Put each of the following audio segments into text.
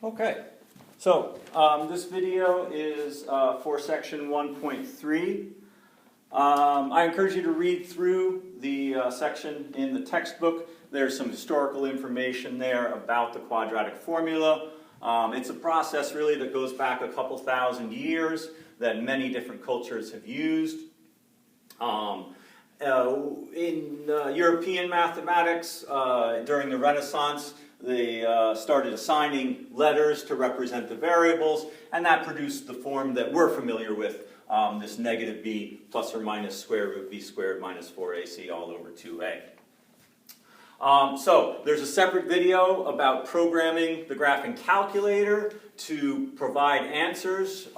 Okay, so this video is for section 1.3. I encourage you to read through the section in the textbook. There's some historical information there about the quadratic formula. It's a process really that goes back a couple thousand years that many different cultures have used. In European mathematics, during the Renaissance, they started assigning letters to represent the variables, and that produced the form that we're familiar with, this negative b plus or minus square root b squared minus 4ac all over 2a. So there's a separate video about programming the graphing calculator to provide answers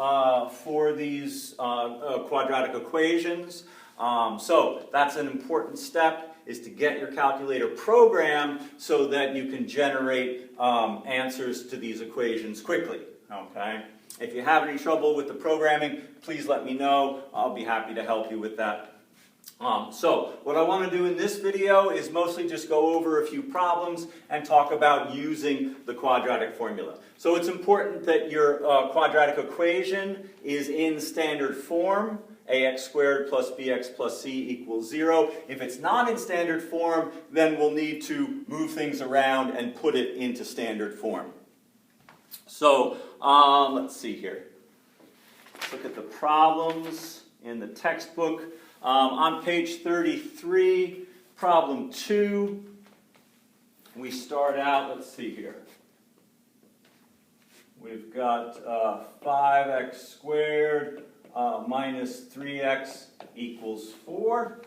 for these quadratic equations. So that's an important step, is to get your calculator programmed so that you can generate answers to these equations quickly. Okay? If you have any trouble with the programming, please let me know. I'll be happy to help you with that. So what I want to do in this video is mostly just go over a few problems and talk about using the quadratic formula. So it's important that your quadratic equation is in standard form. Ax squared plus bx plus c equals 0. If it's not in standard form, then we'll need to move things around and put it into standard form. So let's see here. Let's look at the problems in the textbook. On page 33, problem 2, we start out, let's see here. We've got 5x squared minus 3x equals 4.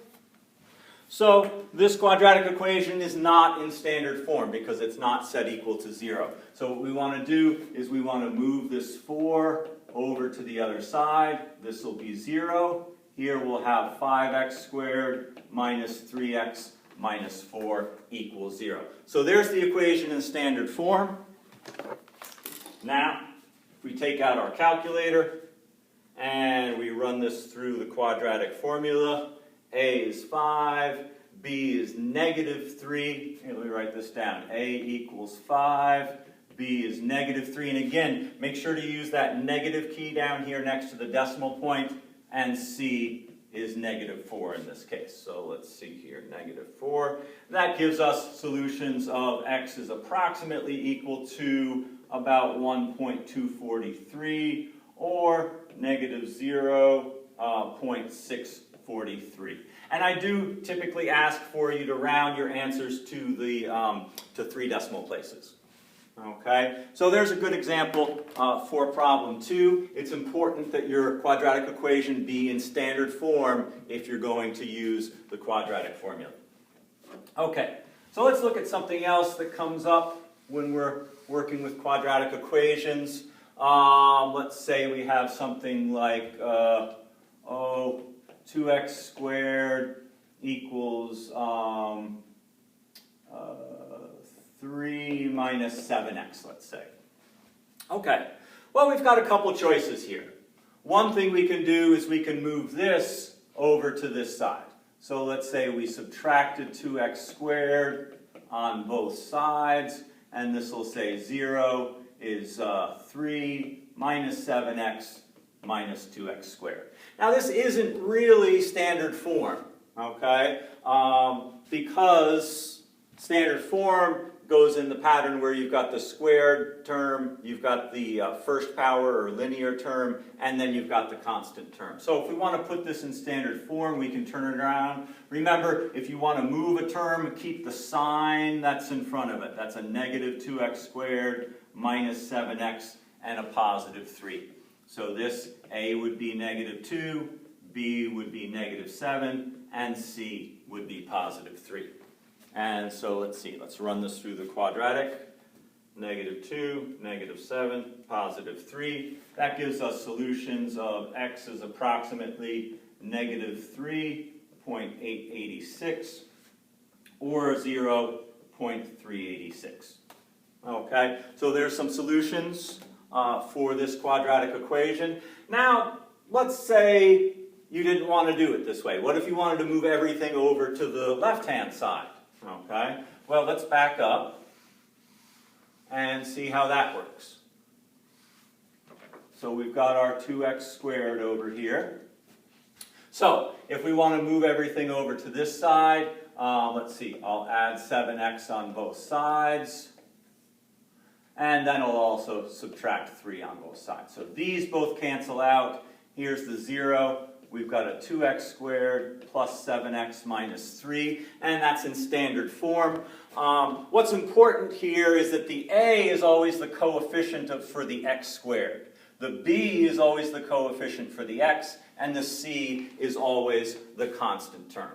So this quadratic equation is not in standard form because it's not set equal to 0. So what we want to do is we want to move this 4 over to the other side. This will be 0. Here we'll have 5x squared minus 3x minus 4 equals 0. So there's the equation in standard form. Now, if we take out our calculator and we run this through the quadratic formula, a is 5, b is negative 3. Here, let me write this down. A equals 5, b is negative 3. And again, make sure to use that negative key down here next to the decimal point, and c is negative 4 in this case. So let's see here, negative 4. That gives us solutions of x is approximately equal to about 1.243 or negative 0.643. And I do typically ask for you to round your answers to the to 3 decimal places. Okay, so there's a good example for problem 2. It's important that your quadratic equation be in standard form if you're going to use the quadratic formula. Okay, so let's look at something else that comes up when we're working with quadratic equations. Let's say we have something like 2x squared equals 3 minus 7x, let's say. Okay, well, we've got a couple choices here. One thing we can do is we can move this over to this side. So let's say we subtracted 2x squared on both sides, and this will say 0 is 3 minus 7x minus 2x squared. Now this isn't really standard form, okay? Because standard form goes in the pattern where you've got the squared term, you've got the first power or linear term, and then you've got the constant term. So if we want to put this in standard form, we can turn it around. Remember, if you want to move a term, keep the sign that's in front of it. That's a negative 2x squared minus 7x and a positive 3. So this a would be negative 2, b would be negative 7, and c would be positive 3. And so let's see, let's run this through the quadratic. Negative 2, negative 7, positive 3. That gives us solutions of x is approximately negative 3.886 or 0.386. Okay, so there's some solutions for this quadratic equation. Now, let's say you didn't want to do it this way. What if you wanted to move everything over to the left-hand side? Okay, well, let's back up and see how that works. So we've got our 2x squared over here. So if we want to move everything over to this side, let's see, I'll add 7x on both sides. And then I'll also subtract 3 on both sides. So these both cancel out. Here's the 0. We've got a 2x squared plus 7x minus 3, and that's in standard form. What's important here is that the a is always the coefficient for the x squared. The b is always the coefficient for the x, and the c is always the constant term.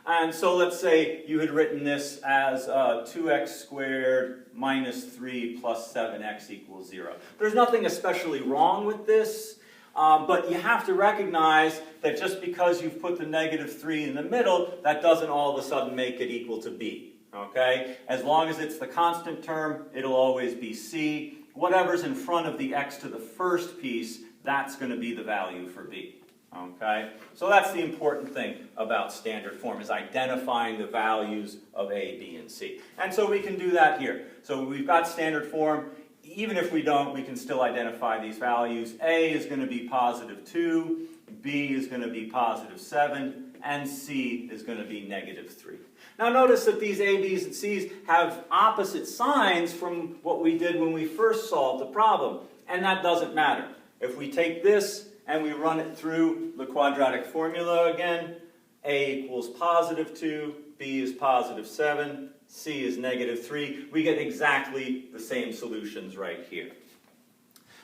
And so let's say you had written this as 2x squared minus 3 plus 7x equals 0. There's nothing especially wrong with this. But you have to recognize that just because you've put the negative 3 in the middle, that doesn't all of a sudden make it equal to b. Okay? As long as it's the constant term, it'll always be c. Whatever's in front of the x to the first piece, that's going to be the value for b. Okay? So that's the important thing about standard form, is identifying the values of a, b, and c. And so we can do that here. So we've got standard form. Even if we don't, we can still identify these values. A is going to be positive 2, B is going to be positive 7, and C is going to be negative 3. Now notice that these A, B's, and C's have opposite signs from what we did when we first solved the problem. And that doesn't matter. If we take this and we run it through the quadratic formula again, A equals positive 2, B is positive 7, C is negative 3. We get exactly the same solutions right here.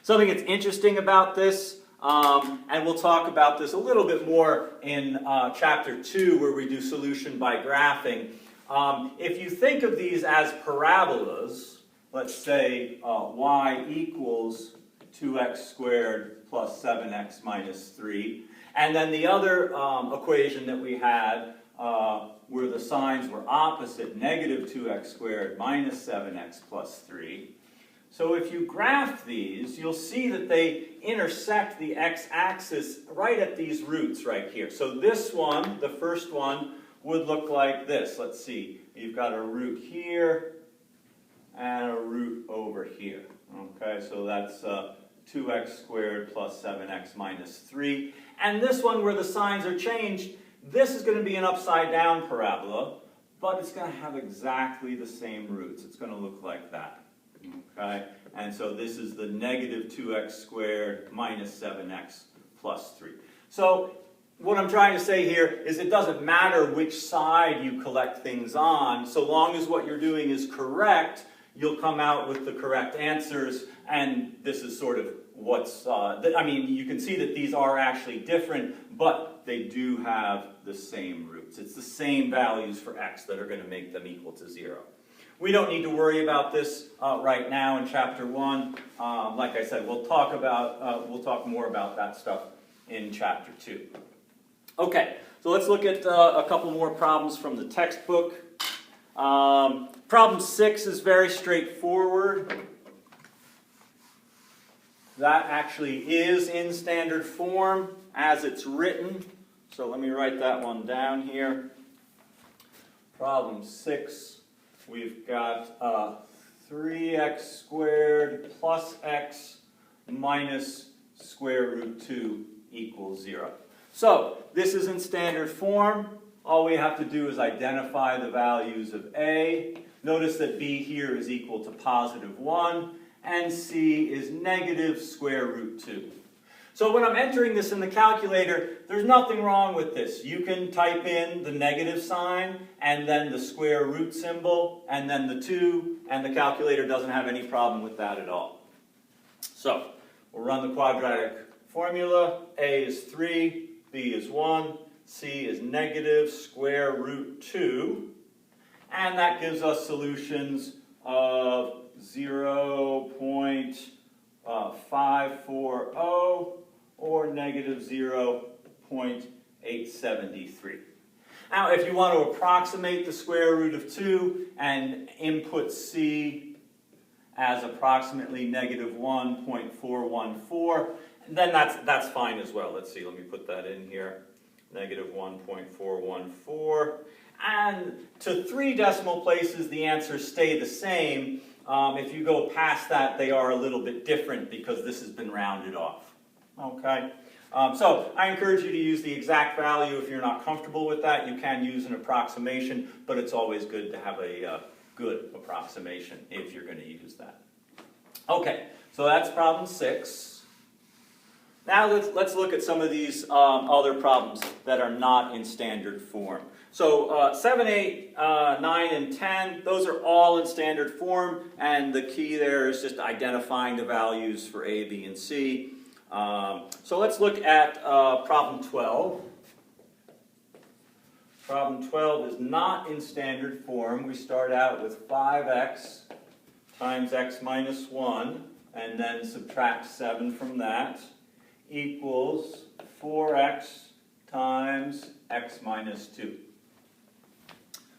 Something that's interesting about this, and we'll talk about this a little bit more in chapter 2 where we do solution by graphing. If you think of these as parabolas, let's say y equals 2x squared plus 7x minus 3, and then the other equation that we had where the signs were opposite, negative 2x squared minus 7x plus 3. So if you graph these, you'll see that they intersect the x-axis right at these roots right here. So this one, the first one, would look like this. Let's see. You've got a root here and a root over here. Okay, so that's 2x squared plus 7x minus 3. And this one, where the signs are changed, this is going to be an upside down parabola, but it's going to have exactly the same roots. It's going to look like that. Okay? And so this is the negative 2x squared minus 7x plus 3. So what I'm trying to say here is it doesn't matter which side you collect things on, so long as what you're doing is correct, you'll come out with the correct answers, and this is sort of what's, I mean, you can see that these are actually different, but they do have the same roots. It's the same values for x that are going to make them equal to 0. We don't need to worry about this right now in chapter 1. Like I said, we'll talk more about that stuff in chapter 2. Okay, so let's look at a couple more problems from the textbook. Problem 6 is very straightforward. That actually is in standard form as it's written. So let me write that one down here. Problem 6, we've got 3x squared plus x minus square root 2 equals 0. So this is in standard form. All we have to do is identify the values of a. Notice that b here is equal to positive 1. And c is negative square root 2. So when I'm entering this in the calculator, there's nothing wrong with this. You can type in the negative sign, and then the square root symbol, and then the 2, and the calculator doesn't have any problem with that at all. So we'll run the quadratic formula. A is 3, b is 1, c is negative square root 2, and that gives us solutions of 0.540 or negative 0.873. Now, if you want to approximate the square root of 2 and input c as approximately negative 1.414, then that's fine as well. Let's see, let me put that in here. Negative 1.414. And to 3 decimal places, the answers stay the same. If you go past that, they are a little bit different because this has been rounded off. Okay? So I encourage you to use the exact value. If you're not comfortable with that, you can use an approximation, but it's always good to have a good approximation if you're going to use that. Okay, so that's problem 6. Now let's look at some of these other problems that are not in standard form. So 7, 8, 9, and 10, those are all in standard form, and the key there is just identifying the values for A, B, and C. So let's look at problem 12. Problem 12 is not in standard form. We start out with 5x times x minus 1, and then subtract 7 from that, equals 4x times x minus 2.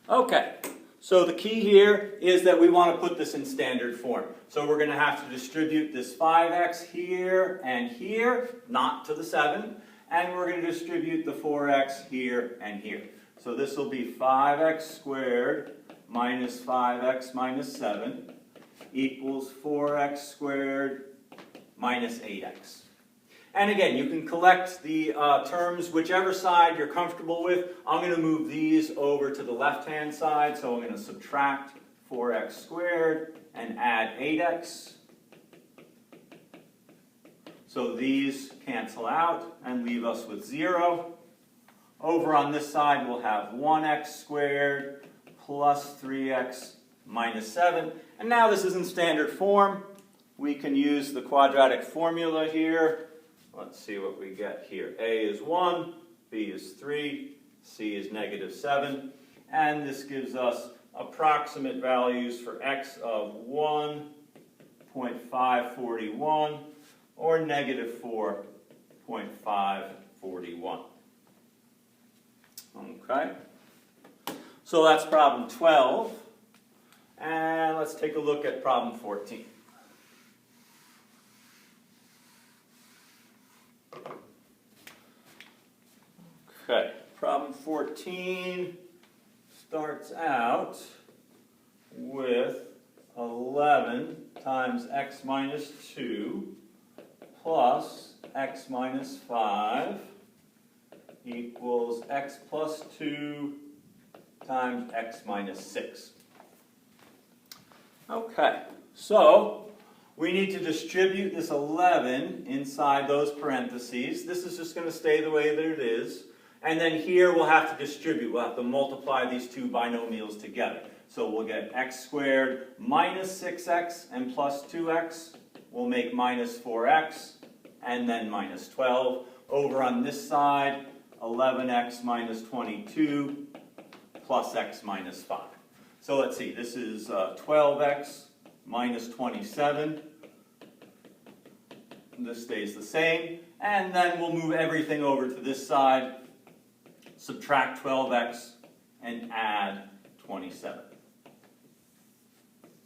Okay, so the key here is that we want to put this in standard form. So we're going to have to distribute this 5x here and here, not to the 7, and we're going to distribute the 4x here and here. So this will be 5x squared minus 5x minus 7 equals 4x squared minus 8x. And again, you can collect the terms whichever side you're comfortable with. I'm going to move these over to the left-hand side, so I'm going to subtract 4x squared and add 8x. So these cancel out and leave us with 0. Over on this side, we'll have 1x squared plus 3x minus 7. And now this is in standard form. We can use the quadratic formula here. Let's see what we get here. A is 1, B is 3, C is negative 7. And this gives us approximate values for x of 1.541 or negative 4.541. Okay, so that's problem 12. And let's take a look at problem 14. Okay, problem 14 starts out with 11 times x minus 2 plus x minus 5 equals x plus 2 times x minus 6. Okay, so we need to distribute this 11 inside those parentheses. This is just going to stay the way that it is. And then here we'll have to distribute. We'll have to multiply these two binomials together. So we'll get x squared minus 6x and plus 2x. We'll make minus 4x and then minus 12. Over on this side, 11x minus 22 plus x minus 5. So let's see, this is 12x minus 27. This stays the same. And then we'll move everything over to this side, subtract 12x, and add 27.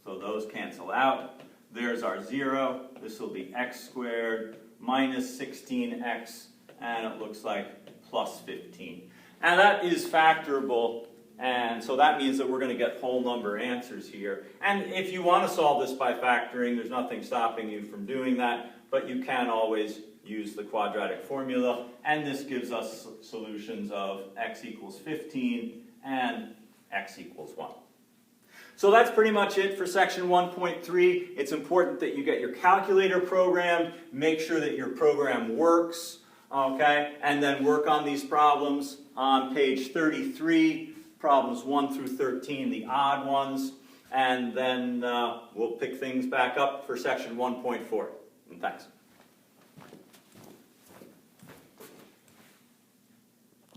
So those cancel out. There's our 0. This will be x squared minus 16x, and it looks like plus 15. And that is factorable, and so that means that we're going to get whole number answers here. And if you want to solve this by factoring, there's nothing stopping you from doing that, but you can always use the quadratic formula, and this gives us solutions of x equals 15 and x equals 1. So that's pretty much it for section 1.3. It's important that you get your calculator programmed, make sure that your program works, okay, and then work on these problems on page 33, problems 1 through 13, the odd ones, and then we'll pick things back up for section 1.4. And thanks.